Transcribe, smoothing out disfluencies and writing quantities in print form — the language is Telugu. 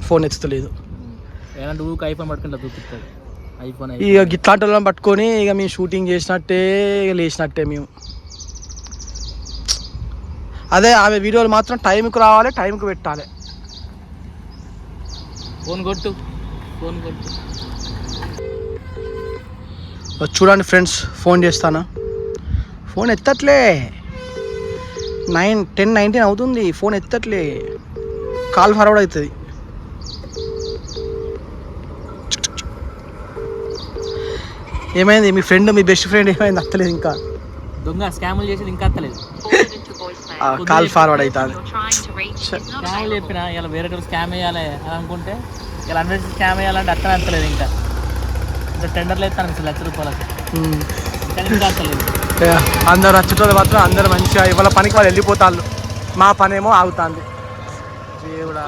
ఫోన్ ఎత్తలేదు. ఏమంటే ఊరికి ఐఫోన్ పట్టుకుంటా చూపిస్తాడు ఐఫోన్. ఇక గిట్లాంటి వాళ్ళని పట్టుకొని ఇక మేము షూటింగ్ చేసినట్టే ఇక లేచినట్టే మేము. అదే ఆమె వీడియోలు మాత్రం టైంకి రావాలి, టైంకి పెట్టాలి. ఫోన్ కొట్టు. చూడండి ఫ్రెండ్స్, ఫోన్ చేస్తాను, ఫోన్ ఎత్తట్లే. 10:19 అవుతుంది, ఫోన్ ఎత్తట్లే. కాల్ ఫార్వర్డ్ అవుతుంది. ఏమైంది మీ ఫ్రెండ్, మీ బెస్ట్ ఫ్రెండ్ ఏమైంది? అత్తలేదు ఇంకా. దొంగ స్కాములు చేసేది ఇంకా అత్తలేదు. కాల్ ఫార్వర్డ్ అవుతుంది. స్కాములు చెప్పిన ఇలా వేరే స్కామ్ వేయాలి అని అనుకుంటే ఇలా 100 స్కామ్ వేయాలంటే అత్తనే అత్తలేదు. ఇంకా టెండర్లు వేస్తాను అసలు ₹1,00,000 ఇంకా అత్తలేదు. అందరు వచ్చేటోళ్ళు మాత్రం అందరు మంచిగా ఇవాళ పనికి వాళ్ళు వెళ్ళిపోతారు, మా పనేమో ఆగుతుంది. దేవుడా.